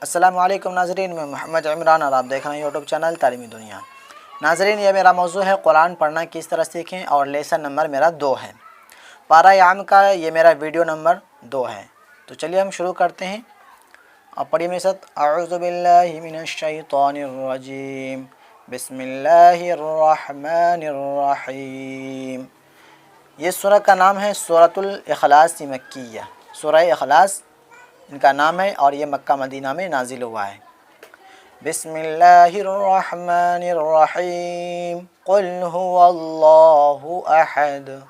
अस्सलामु अलैकुम नाज़रीन, मैं मोहम्मद इमरान और आप देख रहे हैं यूट्यूब चैनल तालिमिदुnya। नाज़रीन, ये मेरा मौजू है कुरान पढ़ना किस तरह सीखें और लेसन नंबर मेरा 2 है। पारा आम का ये मेरा वीडियो नंबर 2 है। तो चलिए हम शुरू करते हैं और पढ़िए मेरे साथ। अऊज़ु बिल्लाहि मिनश शैतानिर रजीम, बिस्मिल्लाहिर रहमानिर रहीम। ये सूरह का नाम है सूरतुल इखलास मक्किया। सूरह इखलास इनका नाम है और ये मक्का मदीना में नाजिल हुआ है। बिस्मिल्लाहिर्रहमानिर्रहीम। कुल हुवल्लाहु अहद,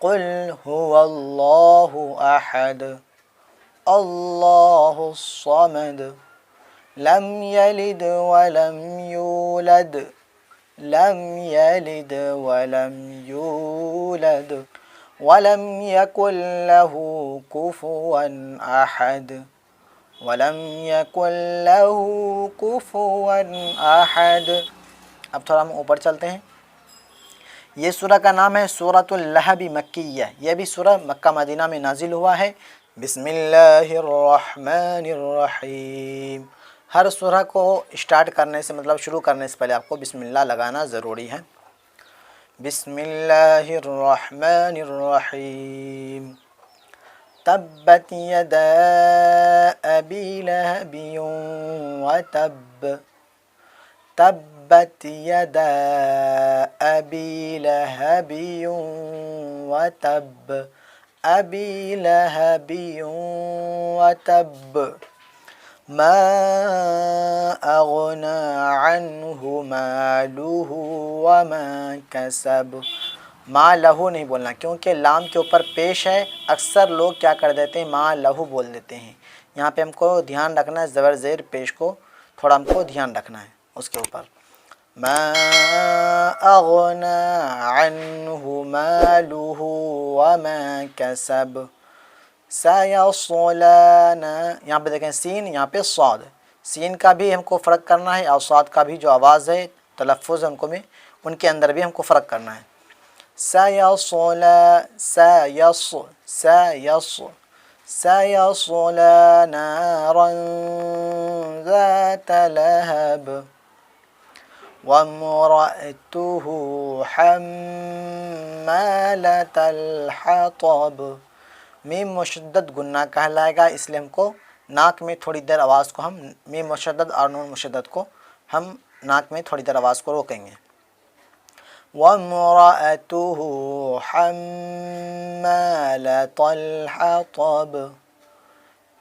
कुल हुवल्लाहु अहद, अल्लाहुस समद, लम यलिद वलम यूलद, लम यलिद वलम यूलद, वलम यकुल लहू कुफुवन अहद, वलम यकुल लहू कुफुवन अहद। अब थोड़ा हम ऊपर चलते हैं। ये सूरह का नाम है सूरतुल लहबी मक्किया। यह भी सूरह मक्का मदीना में नाजिल हुआ है। बिस्मिल्लाहिर्रहमानिर्रहीम। हर सूरह को स्टार्ट करने से मतलब शुरू करने से पहले आपको बिस्मिल्लाह लगाना ज़रूरी है। बिस्मिल्लाहिर्रहमानिर्रहीम। तब्बत यदा अबी लहबिन व तब, तब्बत यदा अबी लहबिन व तब, अबी लहबिन व तब, मा अगना अन्हु मालुहु व मा कसब। मा लहू नहीं बोलना क्योंकि लाम के ऊपर पेश है। अक्सर लोग क्या कर देते हैं, मा लहू बोल देते हैं। यहाँ पे हमको ध्यान रखना है, ज़बर ज़ेर पेश को थोड़ा हमको ध्यान रखना है उसके ऊपर। मा अगना अन्हु मालुहु व मा कसब, सयस्लाना। यहाँ पे देखें सीन, यहाँ पे स्वाद। सीन का भी हमको फ़र्क करना है और स्वाद का भी जो आवाज़ है, तलफ़ुज़ हमको में उनके अंदर भी हमको फ़र्क करना है। सयस्ला, सयस, सयस, सयस्ला नारन ज़ात लहब, वम्रअतुहु हम्मालतल हतब। मीम मुशद्दद गुन्ना कहलाएगा, इसलिए हमको नाक में थोड़ी देर आवाज़ को हम मीम मुशद्दद और नून मुशद्दद को हम नाक में थोड़ी देर आवाज़ को रोकेंगे। वम्रअतुहु हम्मालतल हतब,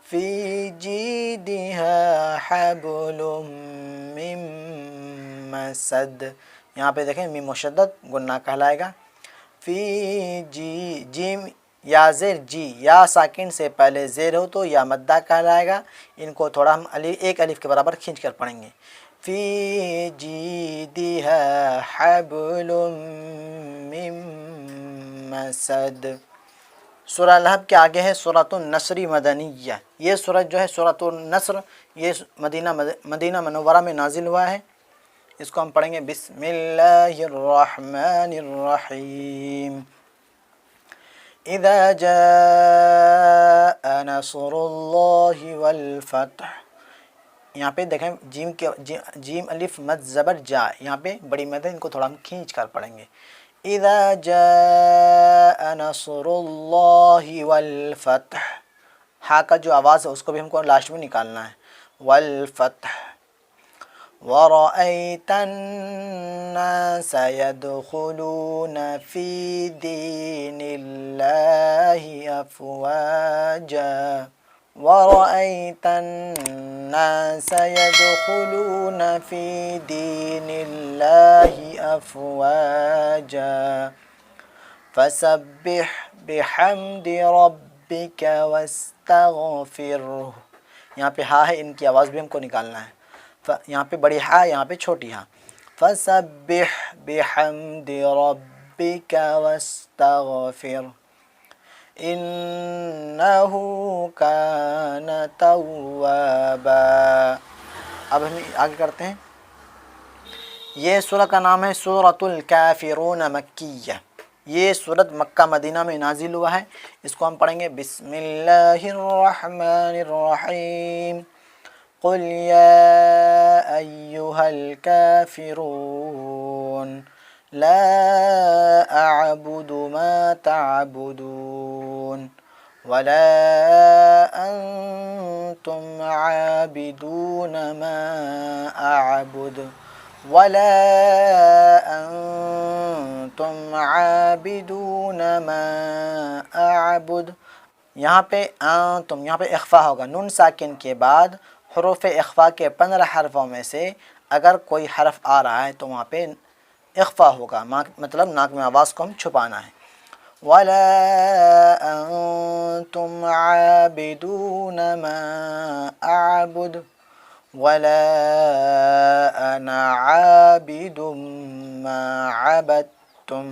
फ़ी जीदिहा हब्लुम मिन मसद। यहाँ पे देखें मीम मुशद्दद गुन्ना कहलाएगा। फ़ी जी, जीम या ज़ेर जी, या साकिन से पहले ज़ेर हो तो या मद्दा कहलाएगा। इनको थोड़ा हम एक अलिफ के बराबर खींच कर पढ़ेंगे। फ़ी जीदिहा हब्लुम मिन मसद। सूरह लहब के आगे है सूरतुन नस्री मदनिया। ये सूरह जो है सूरतुन नस्र, ये मदीना मनव्वरा में नाजिल हुआ है। इसको हम पढ़ेंगे बिस्मिल्लाहिर्रहमानिर्रहीम। इज़ा जाअ नस्रुल्लाहि वल फ़त्ह। यहाँ पे देखें जीम के जीम अलिफ मद ज़बर जा, यहाँ पे बड़ी मद है, इनको थोड़ा हम खींच कर पढ़ेंगे। इज़ा जाअ नस्रुल्लाहि वल फ़त्ह। हा का जो आवाज़ है उसको भी हमको लास्ट में निकालना है। वल फ़त्ह। वरअयतन नास यदखुलून फ़ी दीनिल्लाहि अफ़वाजा, वरअयतन नास यदखुलून फ़ी दीनिल्लाहि अफ़वाजा, फसब्बिह बिहम्दि रब्बिका वस्तगफिरहु। यहाँ पे हा है, इनकी आवाज़ भी हमको निकालना है। यहाँ पे बड़ी हा, यहाँ पे छोटी हा। फसब्बिह बिहम्दि रब्बिका वस्तगफिरहु इन्नहु कान तव्वाबा। अब हम आगे करते हैं। ये सूरह का नाम है सूरतुल काफिरून मक्किया। ये सूरत मक्का मदीना में नाजिल हुआ है। इसको हम पढ़ेंगे बिस्मिल्लाहिर्रहमानिर्रहीम। قل يا أيها الكافرون لا أعبد ما تعبدون ولا أنتم عابدون ما أعبد ولا أنتم عابدون ما أعبد. यहाँ पे यहाँ पे इख्फा होगा. नून साकिन के बाद हरूफ इख्फा के 15 हरफों में से अगर कोई हरफ आ रहा है तो वहाँ पे इख्फा होगा, मतलब नाक में आवाज़ को हम छुपाना है. वला अंतुम आबिदून मा अअबुद वला अना आबिदुम मा अबदतुम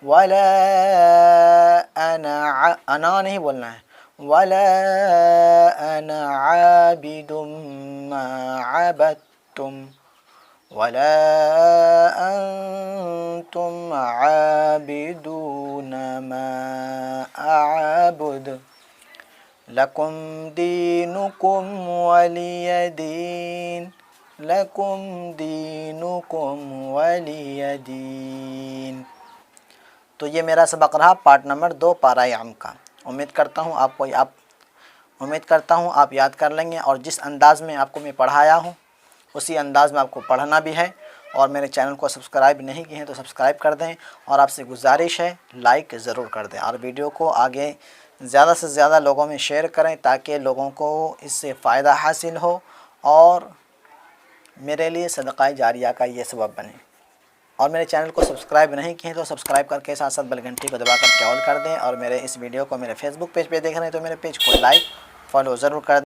वला अना नहीं बोलना है, वला अना आबिदुम मा अबदतुम वला अंतुम आबिदून मा अअबुद लकुम दीनुकुम वलिय दीन लकुम दीनुकुम वलिय दीन. तो ये मेरा सबक रहा पार्ट नंबर 2 पारा याम का. उम्मीद करता हूँ आप याद कर लेंगे और जिस अंदाज़ में आपको मैं पढ़ाया हूँ उसी अंदाज़ में आपको पढ़ना भी है. और मेरे चैनल को सब्सक्राइब नहीं किए हैं तो सब्सक्राइब कर दें और आपसे गुजारिश है लाइक ज़रूर कर दें और वीडियो को आगे ज़्यादा से ज़्यादा लोगों में शेयर करें ताकि लोगों को इससे फ़ायदा हासिल हो और मेरे लिए सदक़ा जारिया का ये सबब बने. और मेरे चैनल को सब्सक्राइब नहीं किए तो सब्सक्राइब करके साथ साथ बेल घंटी को दबाकर ऑल कर दें. और मेरे इस वीडियो को मेरे फेसबुक पेज पे देख रहे हैं तो मेरे पेज को लाइक फॉलो ज़रूर कर दें.